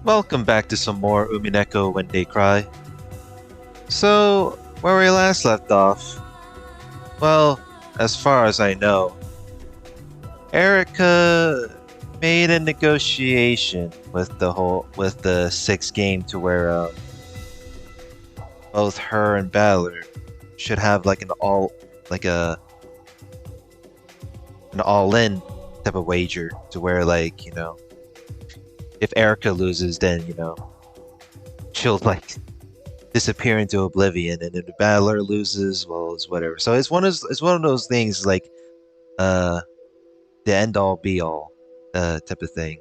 Welcome back to some more Umineko When They Cry. So, where we last left off, well, as far as I know, Erica made a negotiation with the sixth game to where both her and Balor should have like an all-in type of wager to where if Erica loses, then she'll disappear into oblivion, and if the Balor loses, well, it's whatever. So it's one of those things like the end all be all type of thing.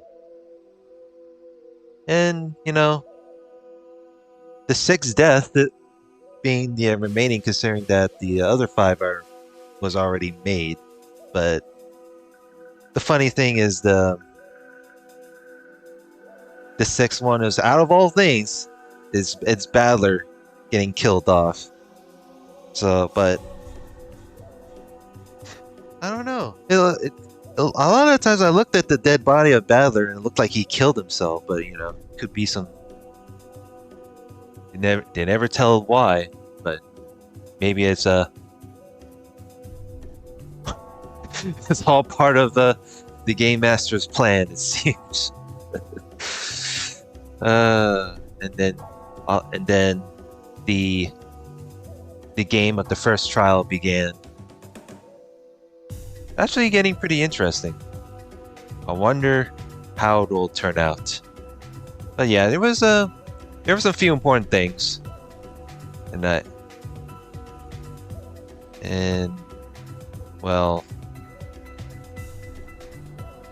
And the sixth death being the remaining, considering that the other five was already made. But the funny thing is the sixth one is, out of all things, it's Balor getting killed off. So, but I don't know. A lot of times I looked at the dead body of Balor and it looked like he killed himself, but could be some. They never tell why, but maybe it's it's all part of the game master's plan, it seems. And then the game of the first trial began. Actually getting pretty interesting. I wonder how it will turn out. But yeah, there were some few important things in that. And well,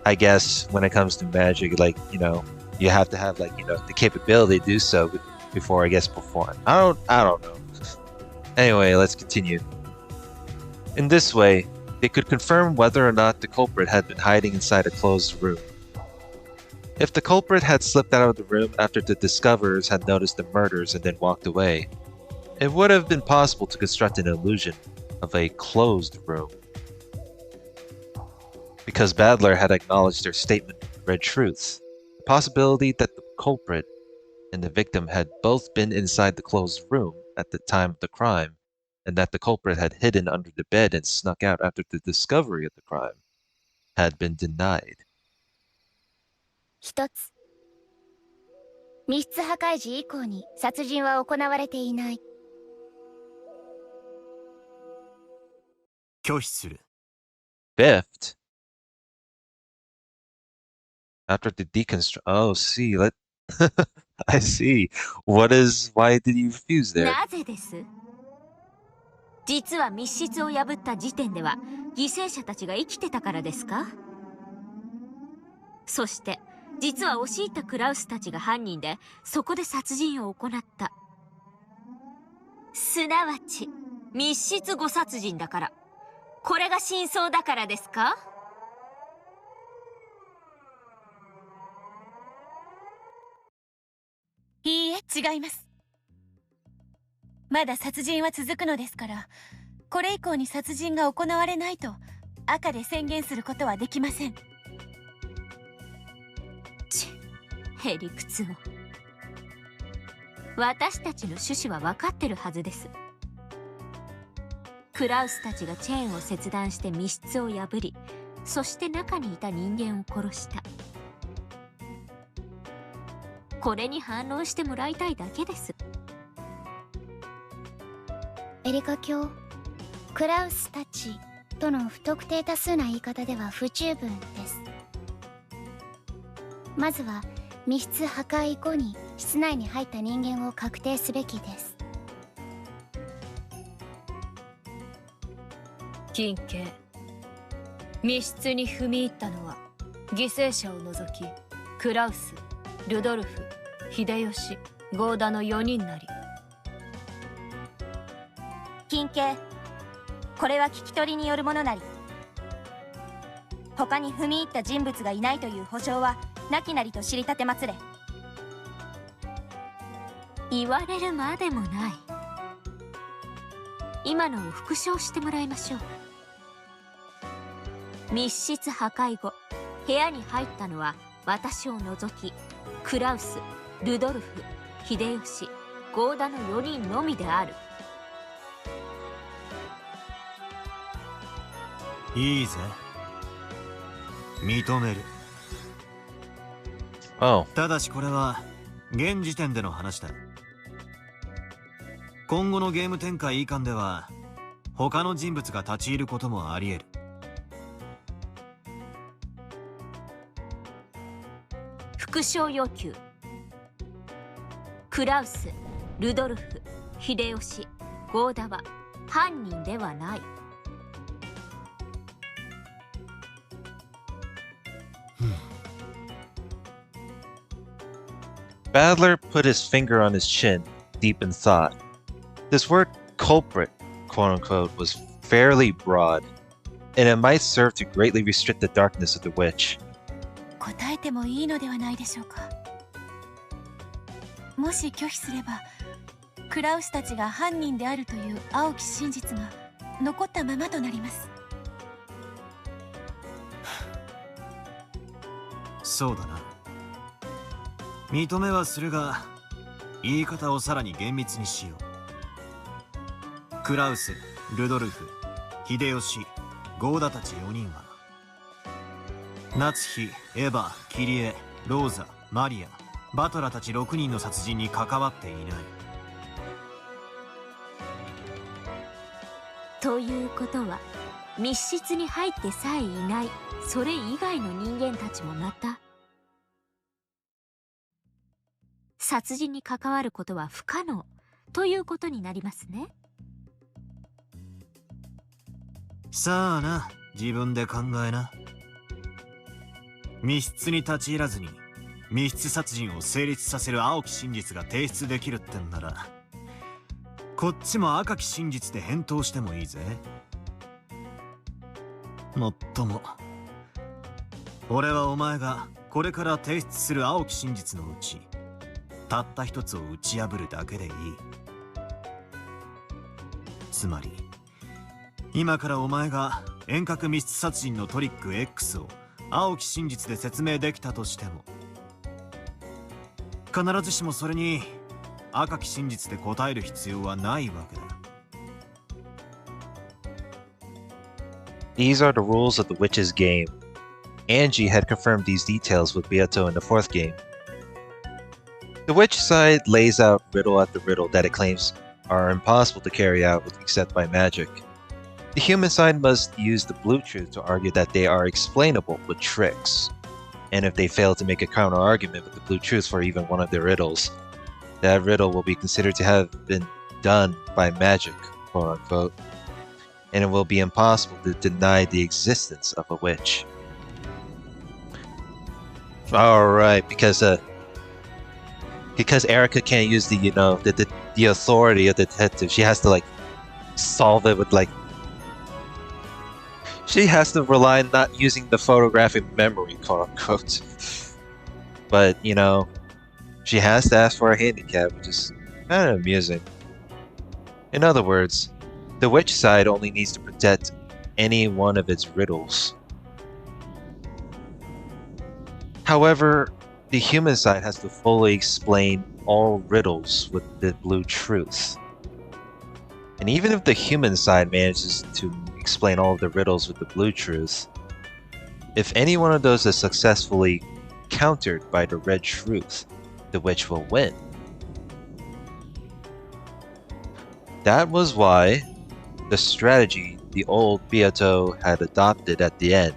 I guess when it comes to magic, you have to have the capability to do so before I guess perform. I don't know. Anyway, let's continue. In this way, they could confirm whether or not the culprit had been hiding inside a closed room. If the culprit had slipped out of the room after the discoverers had noticed the murders and then walked away, it would have been possible to construct an illusion of a closed room. Because Balor had acknowledged their statement read truths, the possibility that the culprit and the victim had both been inside the closed room at the time of the crime, and that the culprit had hidden under the bed and snuck out after the discovery of the crime, had been denied. 一つ、密室破壊時以降に殺人は行われていない。拒否する。Fifth. After the deconstruct. Oh, see, I see. Why did you refuse there? なぜです？実は密室を破った時点では犠牲者たちが生きてたからですか？そして実は押し入ったクラウスたちが犯人で、そこで殺人を行った。すなわち密室誤殺人だから。これが真相だからですか？いいえ、違います。まだ殺人は続くのですから、これ以降に殺人が行われないと赤で宣言することはできません。へりくつを。私たちの趣旨は分かってるはずです。クラウスたちがチェーンを切断して密室を破り、そして中にいた人間を殺した。これに反論してもらいたいだけです。エリカ卿、クラウスたちとの不特定多数な言い方では不十分です。まずは密室破壊後に室内に入った人間を確定すべきです。金慶、密室に踏み入ったのは犠牲者を除きクラウス、ルドルフ、秀吉、ゴーダの4人なり。金慶、これは聞き取りによるものなり。他に踏み入った人物がいないという保証はなきなりと知り立てまつれ。言われるまでもない。今のを復唱してもらいましょう。密室破壊後、部屋に入ったのは私を除きクラウス、ルドルフ、秀吉、郷田の4人のみである。いいぜ。認める。Oh, ただしこれは現時点での話だ。今後のゲーム展開以下では他の人物が立ち入ることもあり得る。復唱要求。クラウス、ルドルフ、秀吉、郷田は犯人ではない。Badler put his finger on his chin, deep in thought. This word culprit, quote unquote, was fairly broad, and it might serve to greatly restrict the darkness of the witch. 答えてもいいのではないでしょうか。もし拒否すれば、クラウスたちが犯人であるという青き真実が残ったままとなります。そうだな。認めはするが、言い方をさらに厳密にしよう。クラウス、ルドルフ、秀吉、郷田たち4人は夏日、エヴァ、キリエ、ローザ、マリア、バトラたち6人の殺人に関わっていない。ということは、密室に入ってさえいないそれ以外の人間たちもまた殺人に関わることは不可能ということになりますね。さあな、自分で考えな。密室に立ち入らずに密室殺人を成立させる青き真実が提出できるってんなら、こっちも赤き真実で返答してもいいぜ。もっとも俺はお前がこれから提出する青き真実のうちたった一つを打ち破るだけでいい。つまり今からお前が遠隔密室殺人のトリック X を青き真実で説明できたとしても、必ずしもそれに赤き真実で答える必要はないわけだ。These are the rules of the witch's game. Angie had confirmed these details with Beato in the fourth game. The witch side lays out riddle after riddle that it claims are impossible to carry out except by magic. The human side must use the blue truth to argue that they are explainable with tricks. And if they fail to make a counter argument with the blue truth for even one of their riddles, that riddle will be considered to have been done by magic, quote unquote, and it will be impossible to deny the existence of a witch. Alright, because Erica can't use the the authority of the detective, she has to like solve it with like she has to rely on not using the photographic memory, quote unquote. But she has to ask for a handicap, which is kind of amusing. In other words, the witch side only needs to protect any one of its riddles. However, the human side has to fully explain all riddles with the blue truth. And even if the human side manages to explain all of the riddles with the blue truth, if any one of those is successfully countered by the red truth, the witch will win. That was why the strategy the old Beato had adopted at the end.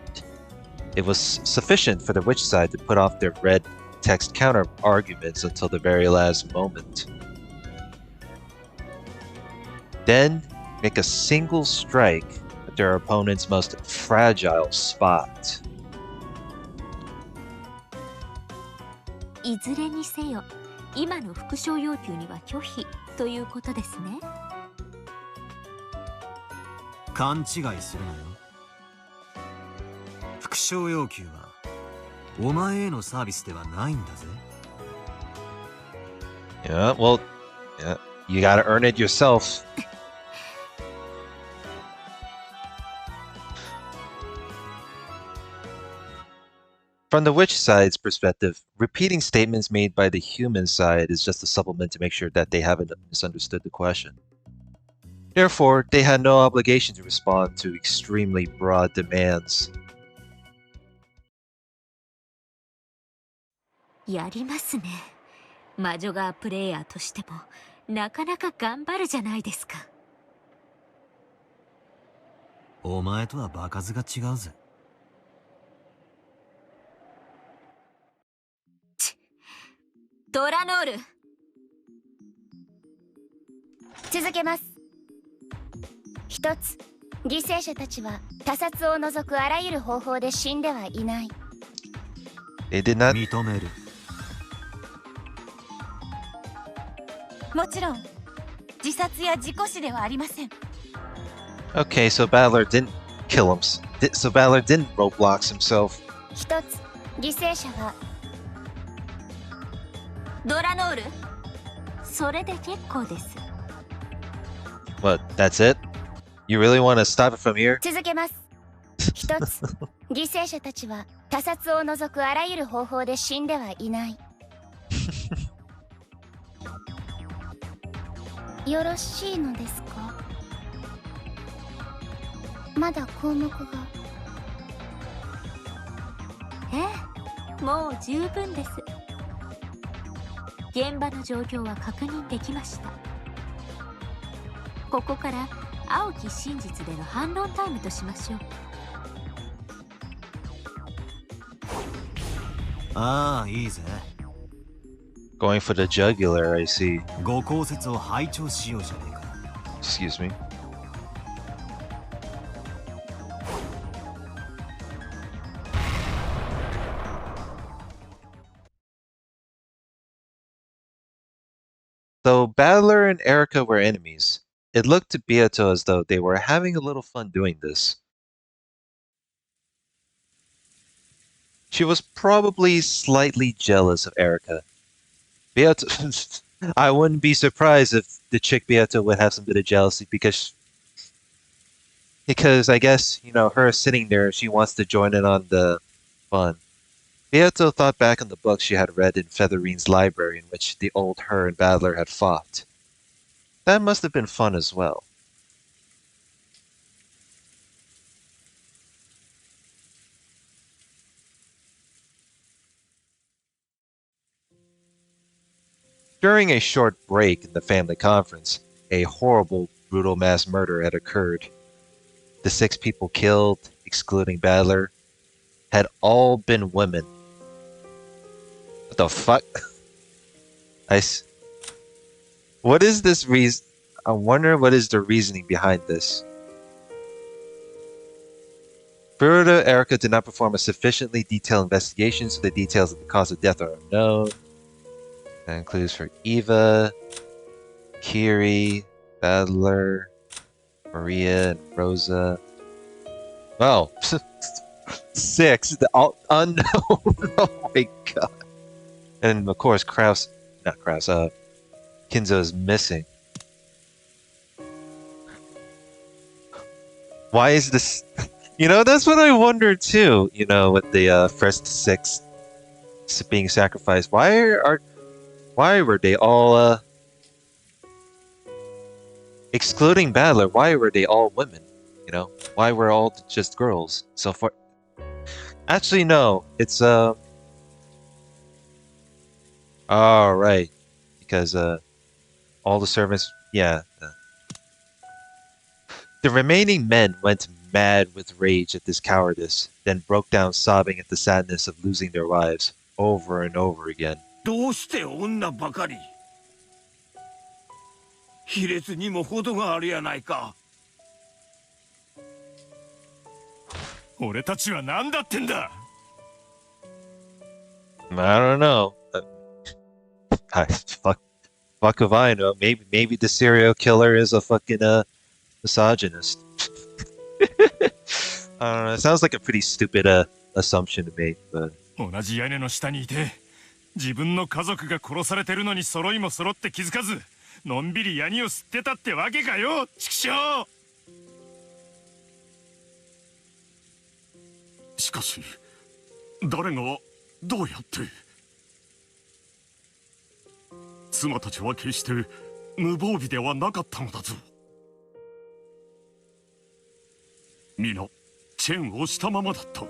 It was sufficient for the witch side to put off their red text counter arguments until the very last moment. Then make a single strike at their opponent's most fragile spot. いずれにせよ、今の復唱要求には拒否ということですね。勘違いするなよ。復唱要求はお前へのサービスではないんだぜ。Yeah, well, yeah, you gotta earn it yourself. From the witch side's perspective, repeating statements made by the human side is just a supplement to make sure that they haven't misunderstood the question. Therefore, they had no obligation to respond to extremely broad demands. やりますね。魔女側プレイヤーとしてもなかなか頑張るじゃないですか。お前とは場数が違うぜ。トラノール。続けます。一つ、犠牲者たちは他殺を除くあらゆる方法で死んではいない。They did not. 認める。もちろん自殺や事故死ではありません。 Okay, so Battler didn't kill him. So Battler didn't roadblocks himself. 一つ、犠牲者はドラノール。それで結構です。What? That's it? You really want to stop it from here? 続けます。一つ、犠牲者たちは他殺を除くあらゆる方法で死んではいない。よろしいのですか？まだ項目が。ええ、もう十分です。現場の状況は確認できました。ここから青き真実での反論タイムとしましょう。ああ、いいぜ。Going for the jugular, I see. ご公説を拝聴しようじゃねえか。Excuse me. Though Battler and Erica were enemies, it looked to Beato as though they were having a little fun doing this. She was probably slightly jealous of Erica. Beato, I wouldn't be surprised if the chick Beato would have some bit of jealousy because I guess, you know, her sitting there, she wants to join in on the fun. Beato thought back on the books she had read in Featherine's library in which the old her and Battler had fought. That must have been fun as well. During a short break in the family conference, a horrible, brutal mass murder had occurred. The 6 people killed, excluding Battler, had all been women. What the fuck? What is this reason? I wonder what is the reasoning behind this. Furuta Erica did not perform a sufficiently detailed investigation, so the details of the cause of death are unknown. That includes for Eva, Kiri, Battler, Maria, and Rosa. Oh, 6. The all unknown. Oh my god. And of course, Krauss, not Krauss, Kinzo is missing. Why is this? You know, that's what I wonder too. You know, with the first 6 being sacrificed, why were they all excluding Battler? Why were they all women? You know, why were all just girls so far? Actually, no. It's all right, because all the servants, yeah. The remaining men went mad with rage at this cowardice, then broke down sobbing at the sadness of losing their wives over and over again. どうして女ばかり。卑劣にも程があるやないか。俺たちは何だってんだ。I don't know. Fuck if I know. Maybe the serial killer is a fucking misogynist. I don't know. It sounds like a pretty stupid assumption to make, but 同じ屋根の下にいて、自分の家族が殺されてるのに揃いも揃って気づかず、のんびりヤニを吸ってたってわけかよ、畜生。しかし、誰がどうやって。妻たちは決して無防備ではなかったのだぞ。皆チェーンをしたままだった。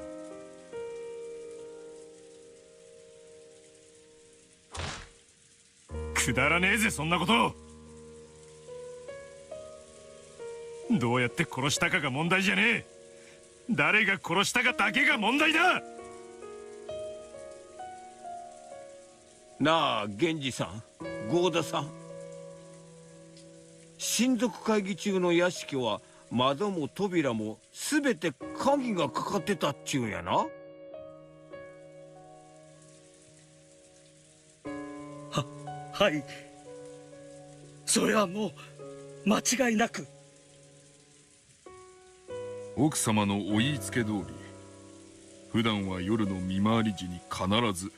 くだらねえぜそんなこと。どうやって殺したかが問題じゃねえ。誰が殺したかだけが問題だ。なあ源氏さん、郷田さん、親族会議中の屋敷は窓も扉も全て鍵がかかってたっちゅうんやな。はい、それはもう間違いなく。奥様のお言いつけ通り、普段は夜の見回り時に必ず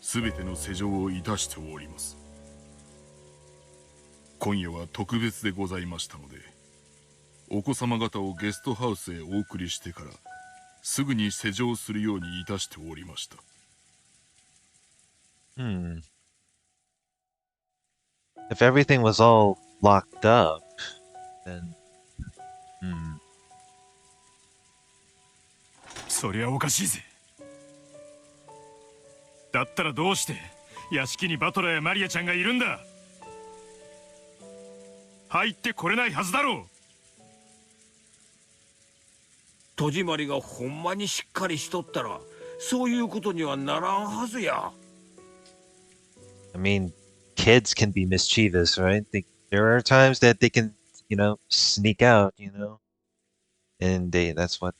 全ての施錠をいたしております。今夜は特別でございましたので、お子様方をゲストハウスへお送りしてからすぐに施錠するようにいたしておりました。If everything was all locked up, then... そりゃおかしいぜ。だったらどうして屋敷にバトラーやマリアちゃんがいるんだ。入ってこれないはずだろう。戸締まりがほんまにしっかりしとったらそういうことにはならんはずや。I mean, kids can be mischievous, right? There are times that they can, sneak out, and that's what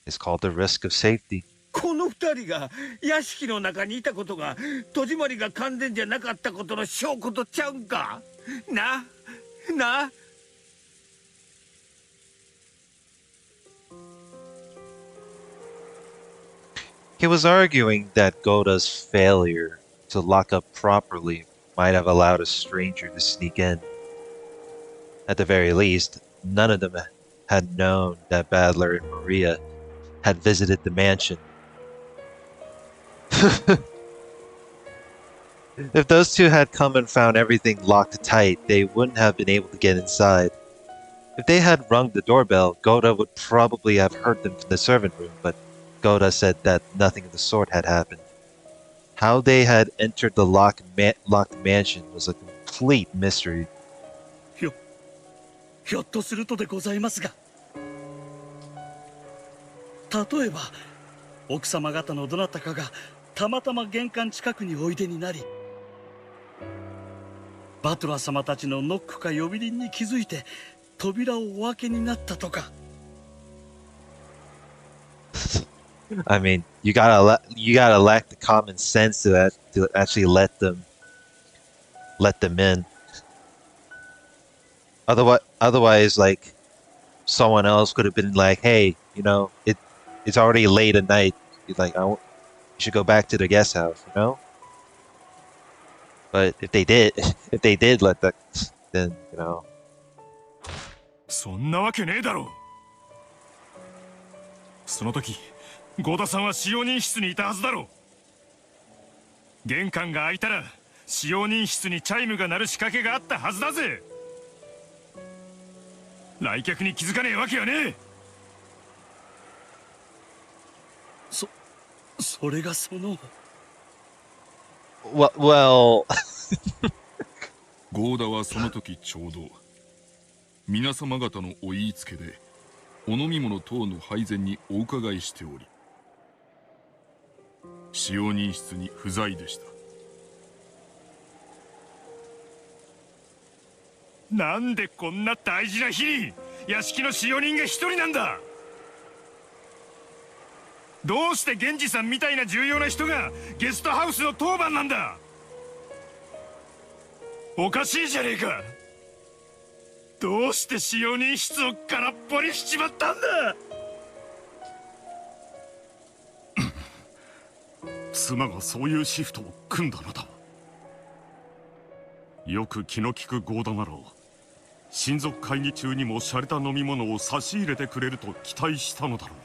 it's called the risk of safety. この二人が屋敷の中にいたことが戸締まりが完全じゃなかったことの証拠とちゃうんかな。He was arguing that Goda's failure to lock up properly might have allowed a stranger to sneak in. At the very least, none of them had known that Badler and Maria had visited the mansion. If those two had come and found everything locked tight, they wouldn't have been able to get inside. If they had rung the doorbell, Goda would probably have heard them from the servant room, but Goda said that nothing of the sort had happened. How they had entered the locked mansion was a complete mystery. ひょっとするとでございますが、例えば奥様方のどなたかがたまたま玄関近くにおいでになり、バトラー様たちのノックか呼び鈴に気づいて扉をお開けになったとか。I mean, you gotta lack the common sense to actually let them in. Otherwise, like someone else could have been like, "Hey, it's already late at night. You should go back to the guest house," But if they did let that, then「そんなわけねえだろう。その時郷田さんは使用人室にいたはずだろう。玄関が開いたら使用人室にチャイムが鳴る仕掛けがあったはずだぜ。来客に気づかねえわけはねえ。それがその。Well ゴーダはその時ちょうど皆様方のお言いつけでお飲み物等の配膳にお伺いしており、使用人室に不在でした。なんでこんな大事な日に屋敷の使用人が一人なんだ。どうして源氏さんみたいな重要な人がゲストハウスの当番なんだ。おかしいじゃねえか。どうして使用人室を空っぽにしちまったんだ。妻がそういうシフトを組んだのだ。よく気の利く郷田なら親族会議中にも洒落た飲み物を差し入れてくれると期待したのだろう。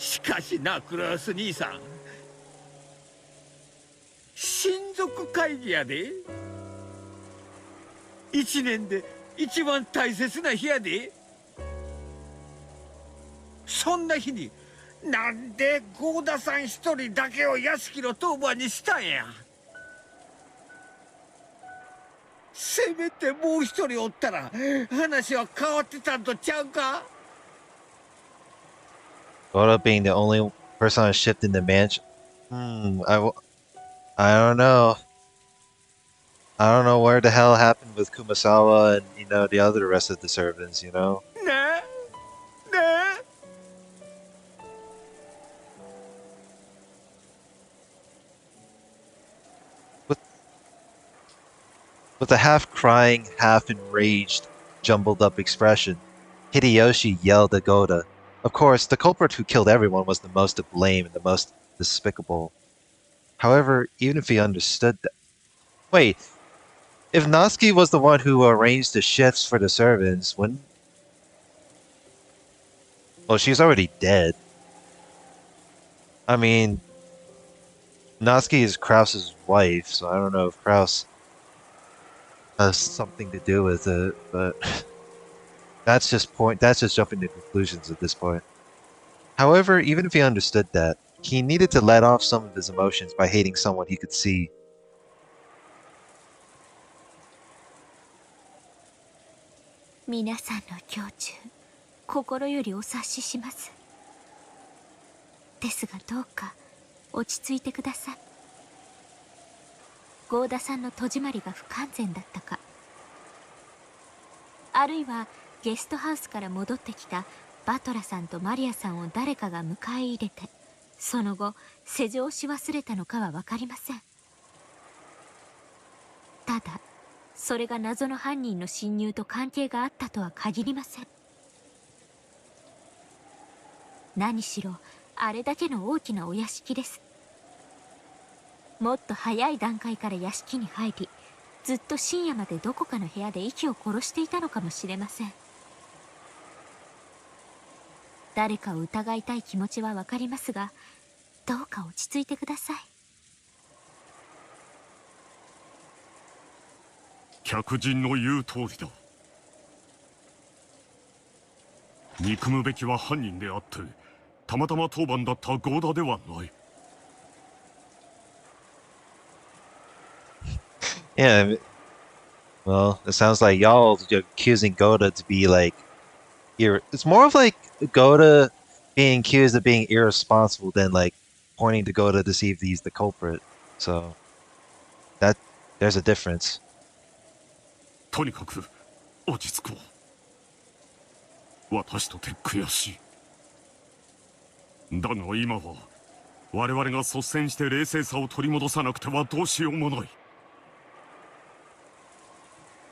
しかしな、クラウス兄さん、親族会議やで。一年で一番大切な日やで。そんな日になんで郷田さん一人だけを屋敷の当番にしたんや。せめてもう一人おったら話は変わってたんとちゃうか。 Goda being the only person on shift in the mansion. I don't know. I don't know where the hell happened with Kumasawa and the other rest of the servants. ねえねえ。 With a half-crying, half-enraged, jumbled-up expression, Hideyoshi yelled at Goda. Of course, the culprit who killed everyone was the most to blame and the most despicable. However, even if he understood that... Wait, if Natsuki was the one who arranged the shifts for the servants, when... Well, she's already dead. I mean, Natsuki is Krauss's wife, so I don't know if Krauss has something to do with it, but that's just jumping to conclusions at this point. However, even if he understood that, he needed to let off some of his emotions by hating someone he could see. 皆さんの胸中、心よりお察しします。ですがどうか落ち着いてください。郷田さんの戸締まりが不完全だったか、あるいはゲストハウスから戻ってきたバトラさんとマリアさんを誰かが迎え入れて、その後施錠し忘れたのかは分かりません。ただそれが謎の犯人の侵入と関係があったとは限りません。何しろあれだけの大きなお屋敷です。もっと早い段階から屋敷に入り、ずっと深夜までどこかの部屋で息を殺していたのかもしれません。誰かを疑いたい気持ちはわかりますが、どうか落ち着いてください。客人の言う通りだ。憎むべきは犯人であって、たまたま当番だった郷田ではない。Yeah, well, it sounds like y'all accusing Goda to be like, it's more of like Goda being accused of being irresponsible than like pointing to Goda to see if he's the culprit. So there's a difference. とにかく落ち着こう。私とて悔しい。だが今は我々が率先して冷静さを取り戻さなくてはどうしようもない。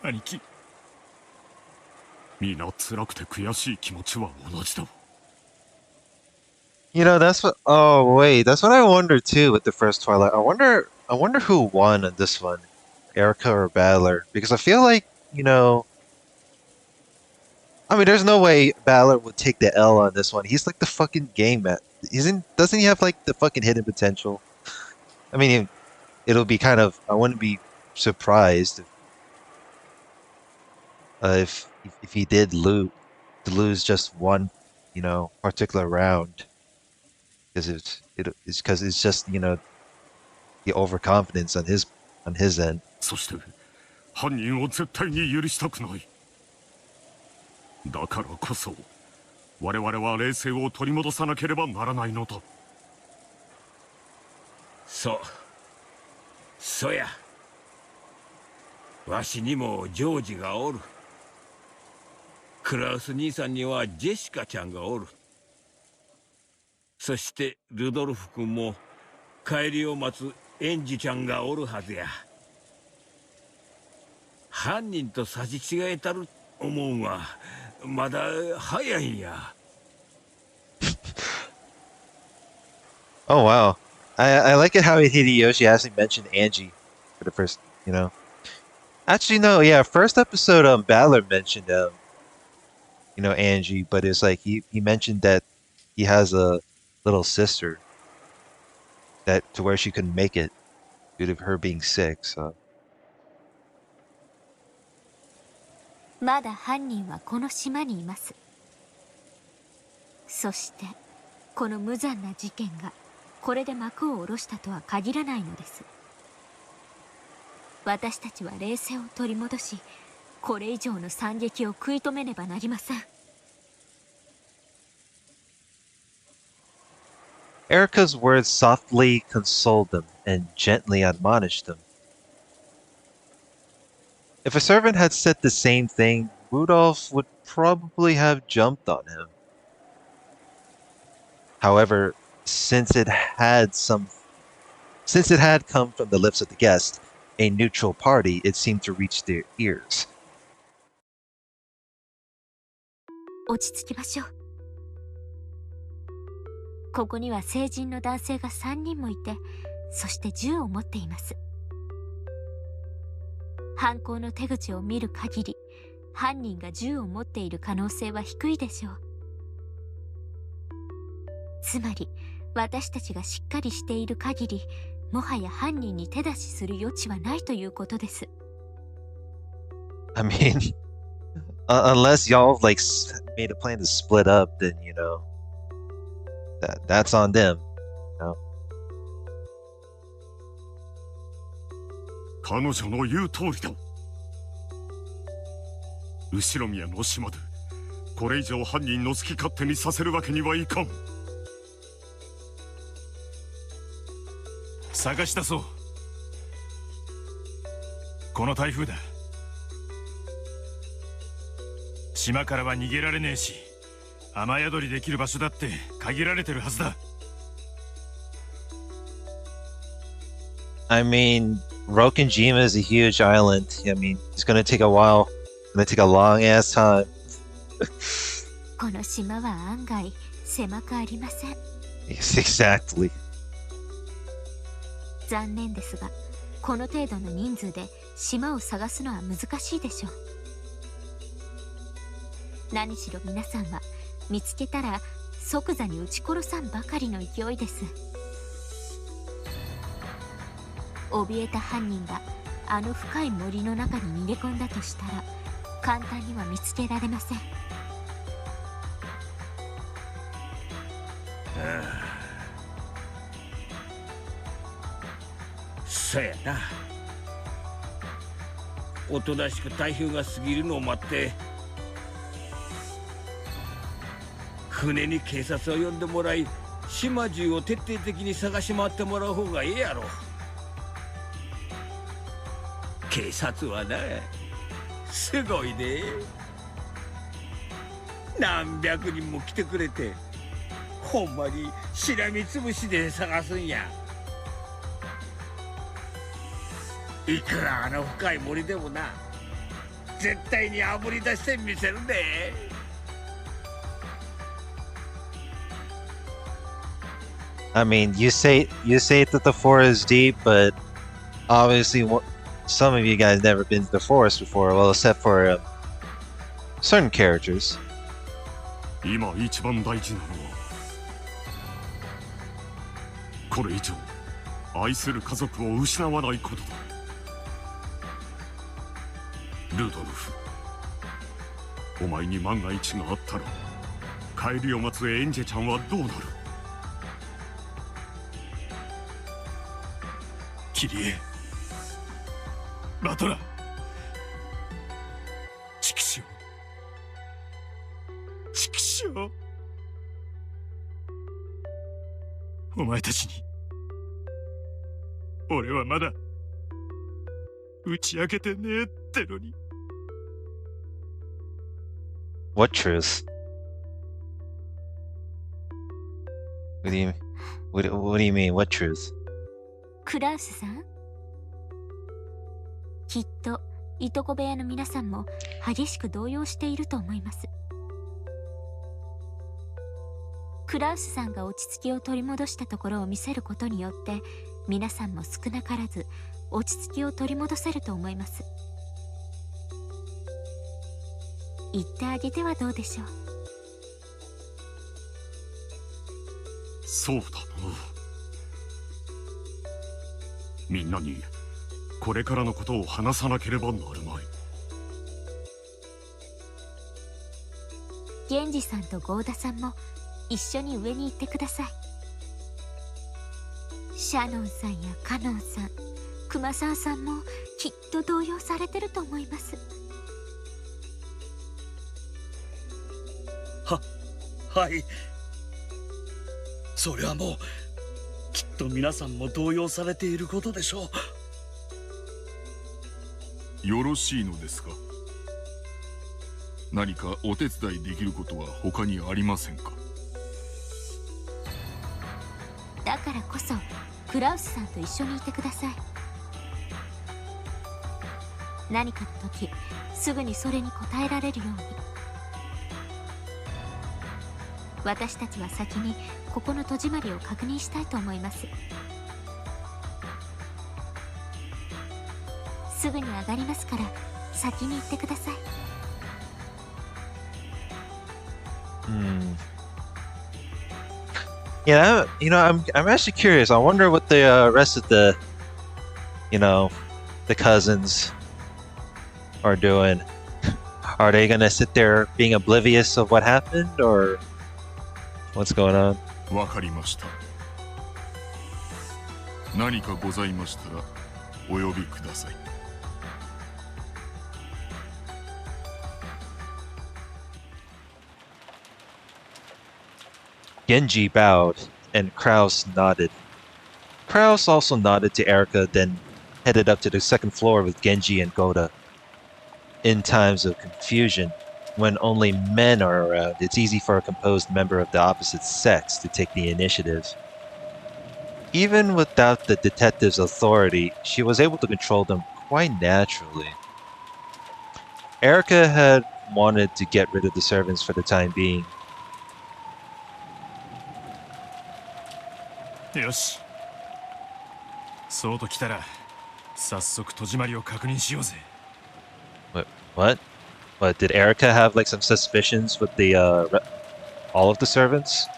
兄貴、皆辛くて悔しい気持ちは同じだ。That's what. Oh wait, that's what I wonder too with the first Twilight. I wonder who won on this one, Erica or Battler, because I feel like I mean, there's no way Battler would take the L on this one. He's like the fucking game man. Doesn't he have like the fucking hidden potential? I mean, it'll be kind of. I wouldn't be surprised if he did lose just one, particular round, because it's just the overconfidence on his end. そして犯人を絶対に許したくない。だからこそ我々は冷静を取り戻さなければならないのだ。そや。わしにもジョージがおる。クラウス兄さんにはジェシカちゃんがおる。そしてルドルフ君も帰りを待つエンジちゃんがおるはずや。犯人と差し違えたる思うんはまだ早いんや。Oh wow, I like it how Hideyoshi hasn't mentioned Angie for the first, Actually, no, yeah, first episode, Battler mentioned, Angie, but it's like he mentioned that he has a little sister that to where she couldn't make it due to her being sick. So まだ犯人はこの島にいます。そしてこの無残な事件がこれで幕を下ろしたとは限らないのです。私たちは冷静を取り戻し、これ以上の惨劇を食い止めねばなりません。Erica's words softly consoled them and gently admonished them. If a servant had said the same thing, Rudolph would probably have jumped on him. However, since it had come from the lips of the guest, a neutral party, it seemed to reach their ears. 落ち着きましょう。ここには成人の男性が3人もいて、そして銃を持っています。犯行の手口を見る限り、犯人が銃を持っている可能性は低いでしょう。つまり、私たちがしっかりしている限り、もはや犯人に手出しする余地はないということです。I mean, unless y'all like made a plan to split up, then you know that's on them. You know? 彼女の言う通りだ。後宮の島でこれ以上犯人の好き勝手にさせるわけにはいかん。探し出そう。この台風だ。島からは逃げられねえし、雨宿りできる場所だって限られてるはずだ。I mean, Rokenjima is a huge island. I mean, it's gonna take a while. It's gonna take a long ass time. この島は案外狭くありません。Yes, exactly. 残念ですが、この程度の人数で島を探すのは難しいでしょう。何しろ皆さんは見つけたら即座に撃ち殺さんばかりの勢いです。怯えた犯人があの深い森の中に逃げ込んだとしたら簡単には見つけられません。そやな。おとなしく台風が過ぎるのを待って船に警察を呼んでもらい、島中を徹底的に探し回ってもらう方がええやろ。警察はな、すごいで。何百人も来てくれて、ほんまにしらみつぶしで探すんや。いくらあの深い森でもな、絶対にあぶり出してみせるで。I mean, you say that the forest is deep, but obviously some of you guys never been to the forest before. Well, except for certain characters. 今一番大事なのは、これ以上愛する家族を失わないことだ。ルドルフ、お前に万が一があったら、帰りを待つエンジェちゃんはどうなる？キリエ、バトラ、チクショウ、チクショウ、お前たちに俺はまだ打ち明けてねえってのに。What truth? What do you mean? What truth? クラウスさん、きっといとこ部屋の皆さんも激しく動揺していると思います。クラウスさんが落ち着きを取り戻したところを見せることによって皆さんも少なからず落ち着きを取り戻せると思います。言ってあげてはどうでしょう。そうだな。みんなにこれからのことを話さなければなるまい。源氏さんと郷田さんも一緒に上に行ってください。シャノンさんやカノンさん、熊沢さんもきっと動揺されてると思います。はい。そりゃもうきっと皆さんも動揺されていることでしょう。よろしいのですか。何かお手伝いできることは他にありませんか。だからこそクラウスさんと一緒にいてください。何かの時すぐにそれに応えられるように。私たちは先にここの戸締まりを確認したいと思います。すぐに上がりますから先に行ってください。Yeah, I'm actually curious. I wonder what the rest of the, the cousins are doing. Are they gonna sit there being oblivious of what happened, or what's going on? わかりました。何かございましたらお呼びください。Genji bowed, and Krauss nodded. Krauss also nodded to Erica, then headed up to the second floor with Genji and Goda. In times of confusion, when only men are around, it's easy for a composed member of the opposite sex to take the initiative. Even without the detective's authority, she was able to control them quite naturally. Erica had wanted to get rid of the servants for the time being. よし、そうと来たら早速戸締まりを確認しようぜ。What? What, did Erica have like some suspicions with the all of the servants?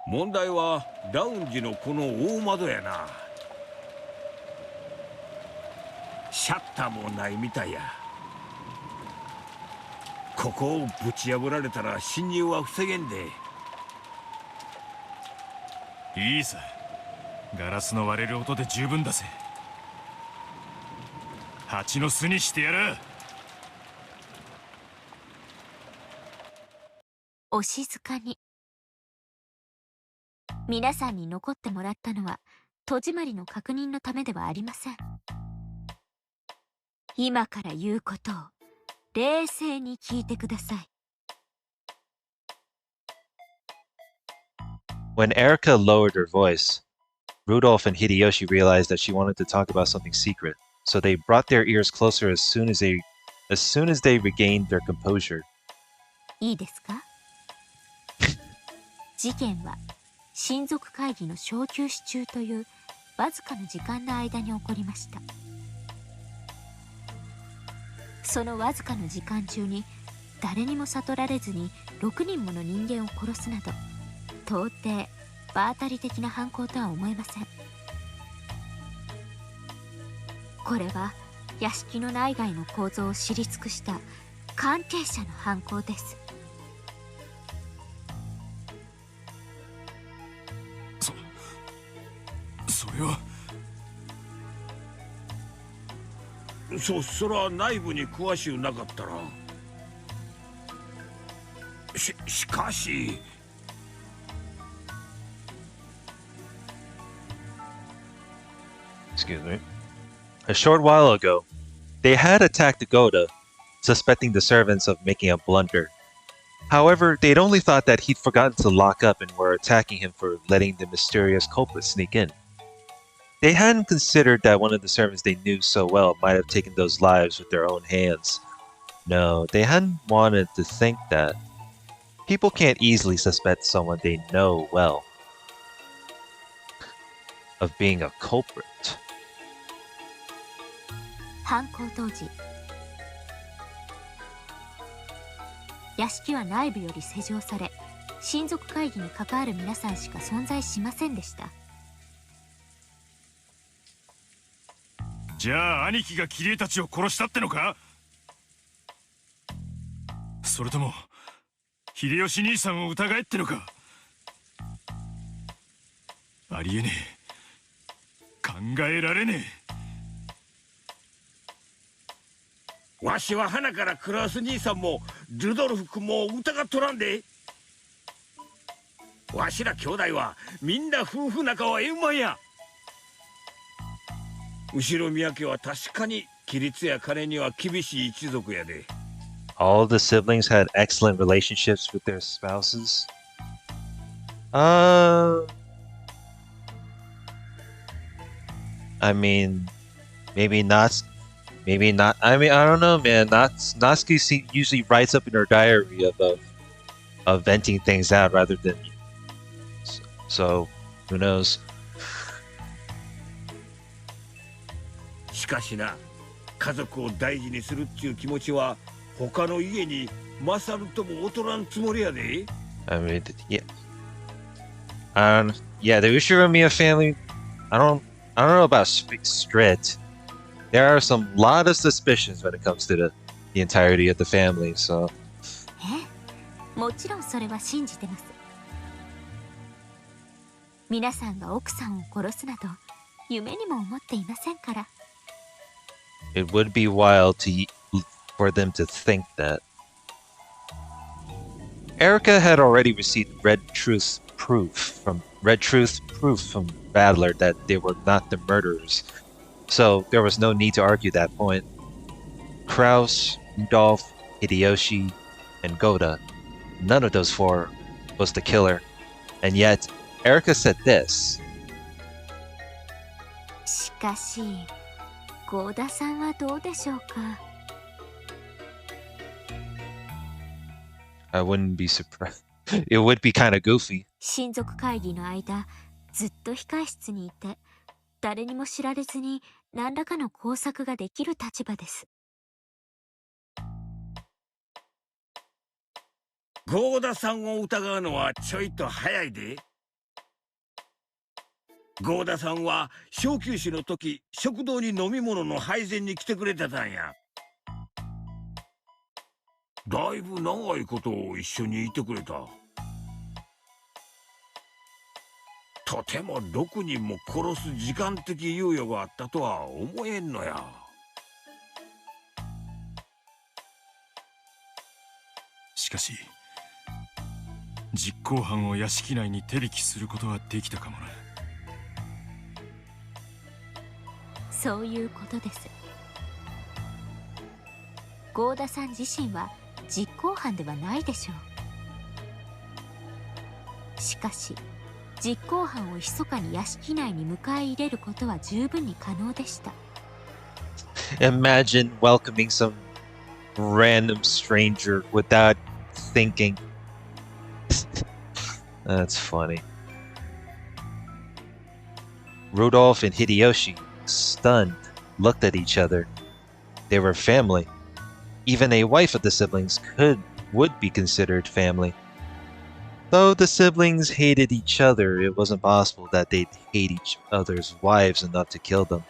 問題はラウンジのこの大窓やな。シャッターもないみたいや。ここをぶち破られたら侵入は防げんで。いいさ、ガラスの割れる音で十分だぜ。蜂の巣にしてやら。お静かに。皆さんに残ってもらったのは戸締まりの確認のためではありません。今から言うことを冷静に聞いてください。When Erica lowered her voice, Rudolf and Hideyoshi realized that she wanted to talk about something secret, so they brought their ears closer as soon as they regained their composure. いいですか？事件は親族会議の小休止中というわずかの時間の間に起こりました。そのわずかの時間中に誰にも悟られずに6人もの人間を殺すなど、到底場当たり的な犯行とは思えません。これは屋敷の内外の構造を知り尽くした関係者の犯行です。それはそら内部に詳しゅうなかったら。しかし。Excuse me. A short while ago, they had attacked Goda, suspecting the servants of making a blunder. However, they'd only thought that he'd forgotten to lock up and were attacking him for letting the mysterious culprit sneak in. They hadn't considered that one of the servants they knew so well might have taken those lives with their own hands. No, they hadn't wanted to think that. People can't easily suspect someone they know well of being a culprit. 犯行当時、屋敷は内部より施錠され、親族会議に関わる皆さんしか存在しませんでした。じゃあ兄貴がキリエたちを殺したってのか？それとも秀吉兄さんを疑えってのか？ありえねえ、考えられねえ。わしは花からクラウス兄さんもルドルフ君も疑っとらんで。わしら兄弟はみんな夫婦仲は円満や。後ろ宮家は確かに規律や金には厳しい一族やで。All the siblings had excellent relationships with their spouses. I mean, maybe not. Maybe not. I mean, I don't know, man. Natsuki usually writes up in her diary of venting things out rather than. So, who knows? しかしな、家族を大事にするっていう気持ちは他の家に勝るとも劣らんつもりやで。I mean, yeah. Yeah, the Ushiromiya family. I don't know about strict. There are some lot of suspicions when it comes to the entirety of the family. So. もちろんそれは信じてます。皆さんが奥さんを殺すなど夢にも思っていませんから。It would be wild for them to think that. Erica had already received red truth proof from Badler that they were not the murderers, so there was no need to argue that point. Krauss, Rudolf, Hideyoshi, and Goda, none of those four was the killer, and yet Erica said this. しかし、ゴーダさんはどうでしょうか。I wouldn't be surprised. It would be kind of goofy. 親族会議の間、ずっと控室にいて、誰にも知られずに何らかの工作ができる立場です。ゴーダさんを疑うのはちょいと早いで。ゴーダさんは小休止の時、食堂に飲み物の配膳に来てくれてたんや。だいぶ長いこと一緒にいてくれた。とても6人も殺す時間的猶予があったとは思えんのや。しかし実行犯を屋敷内に手引きすることはできたかもな。そういうことです。ゴーダさん自身は実行犯ではないでしょう。しかし実行犯を密かに屋敷内に迎え入れることは十分に可能でした。Imagine welcoming some random stranger without thinking. That's funny. Rudolph and Hideyoshi, stunned, looked at each other. They were family. Even a wife of the siblings would be considered family. Though the siblings hated each other, it wasn't possible that they'd hate each other's wives enough to kill them.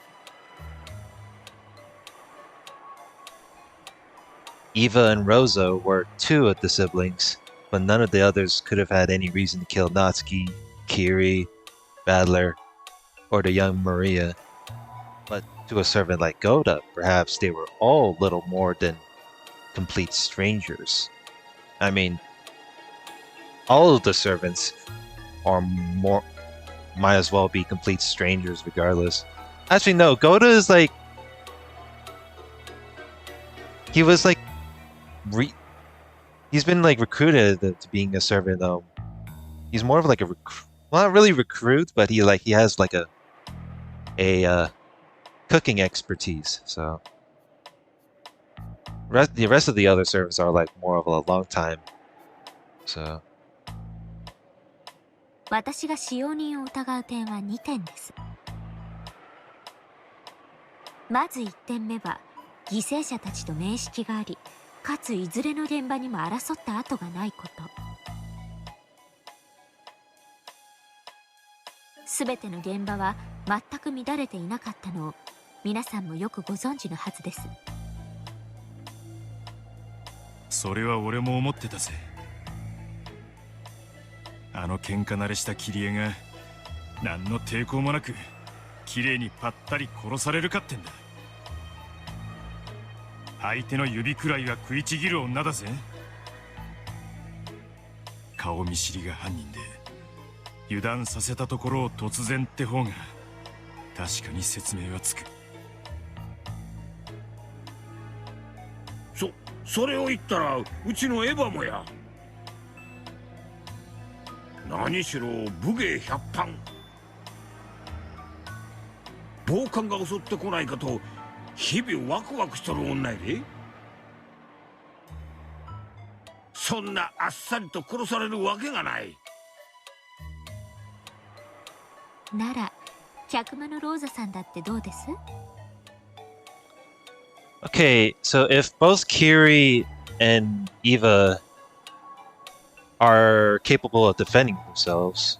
Eva and Rosa were two of the siblings, but none of the others could have had any reason to kill Natsuki, Kiri, Badler, or the young Maria. But to a servant like Goda, perhaps they were all little more than complete strangers. I mean, all of the servants might as well be complete strangers regardless. Actually, no, Goda is like, he was like, he's been like recruited to being a servant though. He's more of like a well, not really recruit, but he has like a cooking expertise. So the rest of the other servants are like more of a long time. So 私が使用人を疑う点は2点です。まず1点目は犠牲者たちと面識があり、かついずれの現場にも争った跡がないこと。全ての現場は全く乱れていなかったのを皆さんもよくご存知のはずです。それは俺も思ってたぜ。あの喧嘩慣れした切り絵が何の抵抗もなく綺麗にぱったり殺されるかってんだ。相手の指くらいは食いちぎる女だぜ。顔見知りが犯人で油断させたところを突然って方が確かに説明はつく。それを言ったらうちのエヴァもや。何しろ武芸百般、暴漢が襲ってこないかと日々ワクワクしとる女やで。そんなあっさりと殺されるわけがない。なら百魔のローザさんだってどうです？ Okay, so if both Kiri and Eva are capable of defending themselves,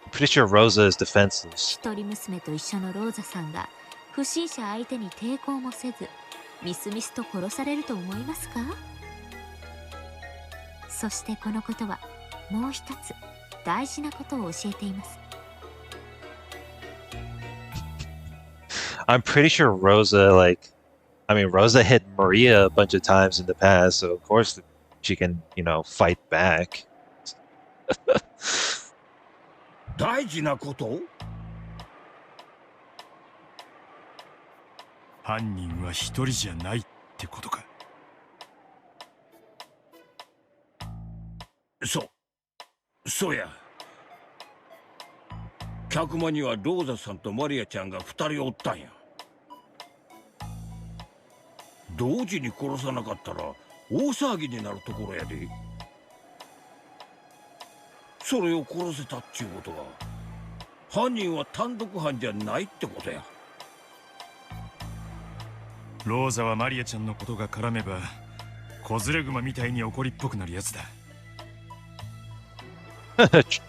I'm pretty sure Rosa is defenseless. 一人娘と一緒のローザさんが不審者相手に抵抗もせずみすみすと殺されると思いますか？そしてこのことはもう一つ大事なことを教えています。I'm pretty sure Rosa, Rosa hit Maria a bunch of times in the past, so of course she can, fight back. 大事なこと？犯人は一人じゃないってことか。そうや。客間にはローザさんとマリアちゃんが2人おったんや。同時に殺さなかったら大騒ぎになるところやで。それを殺せたっちゅうことは犯人は単独犯じゃないってことや。ローザはマリアちゃんのことが絡めば子連れ熊みたいに怒りっぽくなるやつだ。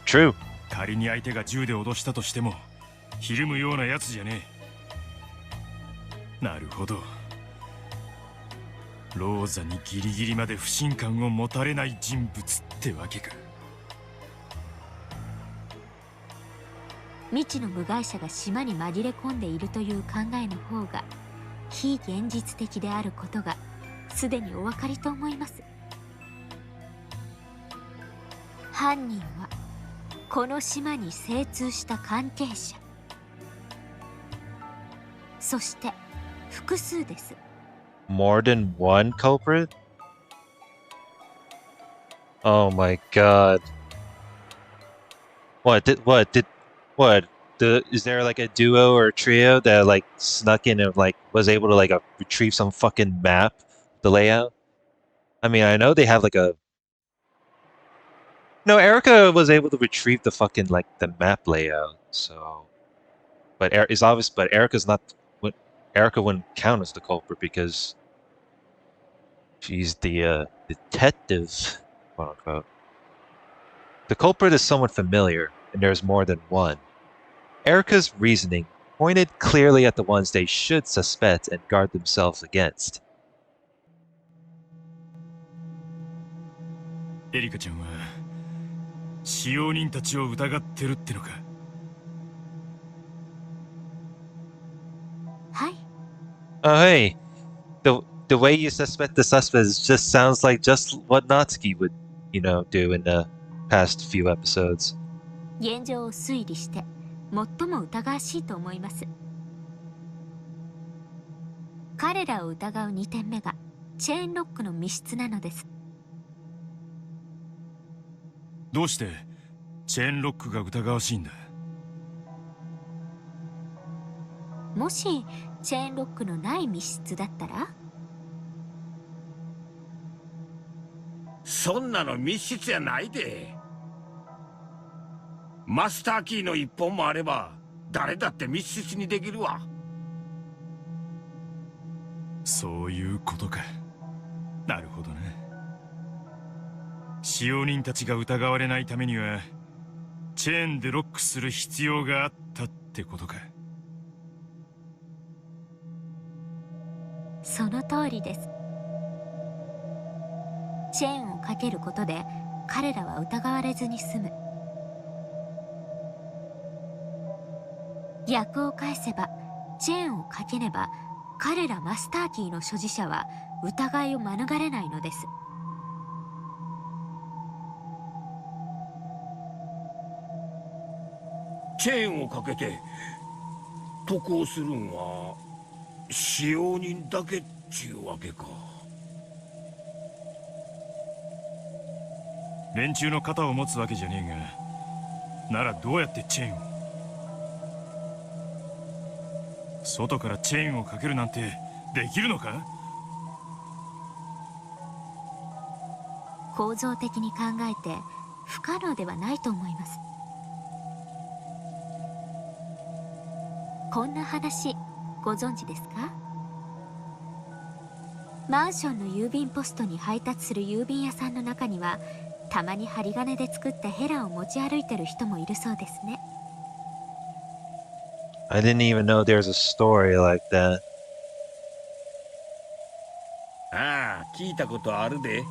True. 仮に相手が銃で脅したとしてもひるむようなやつじゃねえ。なるほど。ローザにギリギリまで不信感を持たれない人物ってわけか。未知の部外者が島に紛れ込んでいるという考えの方が非現実的であることがすでにお分かりと思います。犯人はこの島に精通した関係者、そして複数です。More than one culprit? Oh my god. Is there like a duo or a trio that like snuck in and like was able to like retrieve some fucking map, the layout? I mean, I know they have like a... No, Erica was able to retrieve the fucking like the map layout, so... But it's obvious, but Erica's not... Erica wouldn't count as the culprit because she's the detective, quote unquote. The culprit is somewhat familiar, and there's more than one. Erica's reasoning pointed clearly at the ones they should suspect and guard themselves against. エリカちゃんは使用人たちを疑ってるってのか。はい。Oh hey, the way you suspect the suspects just sounds like just what Natsuki would, do in the past few episodes. 現状を推理して最も疑わしいと思います。彼らを疑う2点目がチェーンロックの密室なのです。どうしてチェーンロックが疑わしいんだ。もしチェーンロックのない密室だったら？そんなの密室やないで。マスターキーの一本もあれば誰だって密室にできるわ。そういうことか。なるほどね。使用人たちが疑われないためにはチェーンでロックする必要があったってことか。その通りです。チェーンをかけることで彼らは疑われずに済む。逆を返せば、チェーンをかけねば彼らマスターキーの所持者は疑いを免れないのです。チェーンをかけて渡航するんは使用人だけっちゅうわけか。連中の肩を持つわけじゃねえが、ならどうやってチェーンを。外からチェーンをかけるなんてできるのか。構造的に考えて不可能ではないと思います。こんな話ご存知ですか？マンションの郵便ポストに配達する郵便屋さんの中には、たまに針金で作ったヘラを持ち歩いてる人もいるそうですね。I didn't even know there's a story like that. ああ、聞いたことあるで。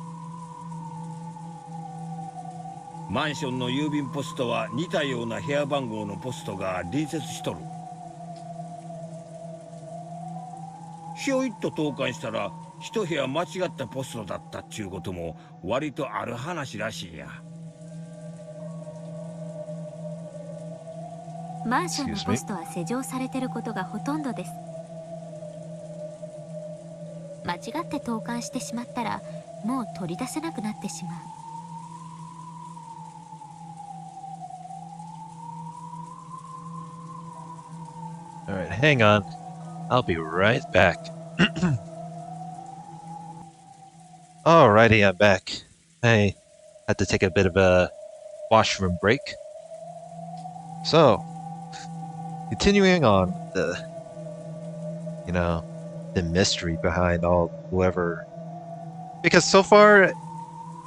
マンションの郵便ポストは似たような部屋番号のポストが隣接しとる。ひょいっと投函したら一部屋間違ったポストだったっちゅうことも割とある話らしいや。マンションのポストは施錠されてることがほとんどです。間違って投函してしまったらもう取り出せなくなってしまう。Alright, hang on. I'll be right back. Alrighty, I'm back. I had to take a bit of a washroom break. So, continuing on the mystery behind whoever. Because so far,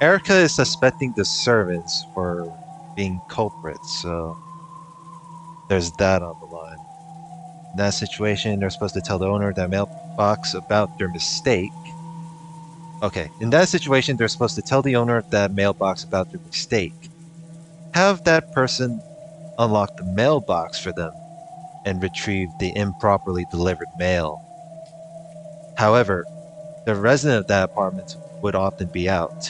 Erica is suspecting the servants for being culprits, so there's that on the line. In that situation, they're supposed to tell the owner of that mailbox about their mistake. Okay, in that situation, they're supposed to tell the owner of that mailbox about their mistake. Have that person unlock the mailbox for them and retrieve the improperly delivered mail. However, the resident of that apartment would often be out,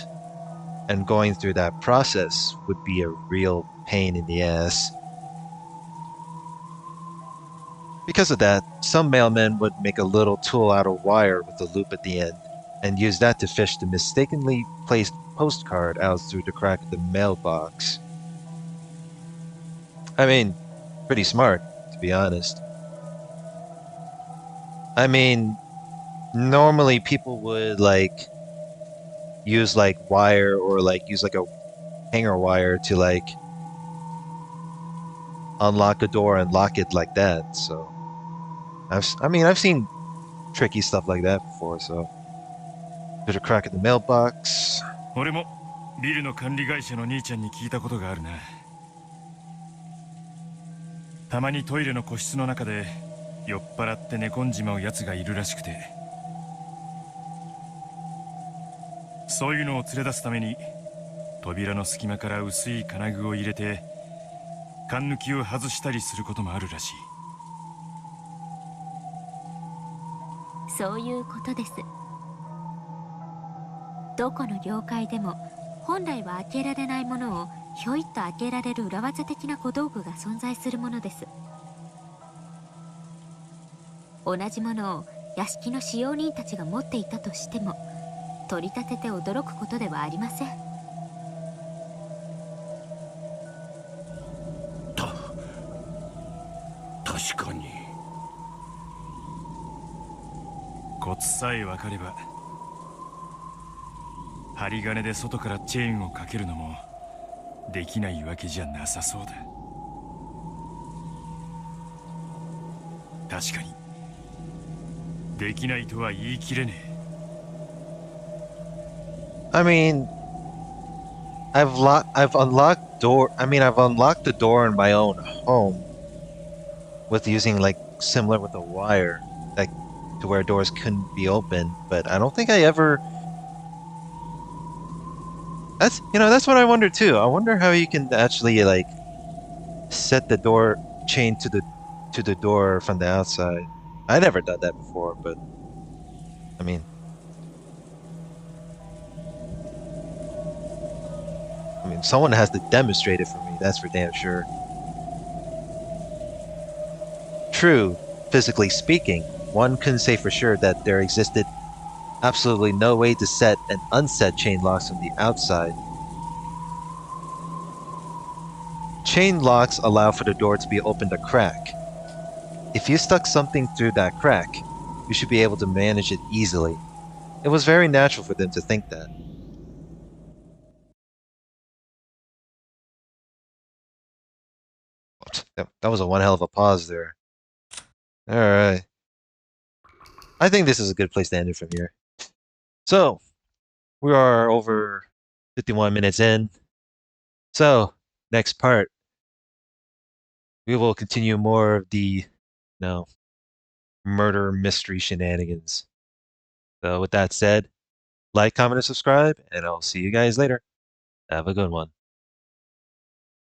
and going through that process would be a real pain in the ass. Because of that, some mailmen would make a little tool out of wire with a loop at the end, and use that to fish the mistakenly placed postcard out through the crack of the mailbox. I mean, pretty smart, to be honest. I mean, normally people would use wire or use a hanger wire to unlock a door and lock it like that. So I've seen tricky stuff like that before. So there's a crack in the mailbox. 俺もビルの管理会社の兄ちゃんに聞いたことがあるな。たまにトイレの個室の中で酔っ払って寝込んじまうやつがいるらしくて、そういうのを連れ出すために扉の隙間から薄い金具を入れて缶抜きを外したりすることもあるらしい。そういうことです。どこの業界でも本来は開けられないものをひょいっと開けられる裏技的な小道具が存在するものです。同じものを屋敷の使用人たちが持っていたとしても取り立てて驚くことではありません。確かに。コツさえ分かれば針金で外からチェーンをかけるのもできないわけじゃなさそうだ。確かにできないとは言い切れねえ。I mean, I've unlocked door. I mean, I've unlocked the door in my own home with using like similar with a wire, like to where doors couldn't be opened. But I don't think I ever. That's what I wonder too. I wonder how you can actually like set the door chain to the door from the outside. I never done that before, but I mean, someone has to demonstrate it for me. That's for damn sure. True, physically speaking, one couldn't say for sure that there existed absolutely no way to set and unset chain locks from the outside. Chain locks allow for the door to be opened a crack. If you stuck something through that crack, you should be able to manage it easily. It was very natural for them to think that. That was a one hell of a pause there. Alright. I think this is a good place to end it from here. So, we are over 51 minutes in. So, next part, we will continue more of the, murder mystery shenanigans. So, with that said, like, comment, and subscribe, and I'll see you guys later. Have a good one.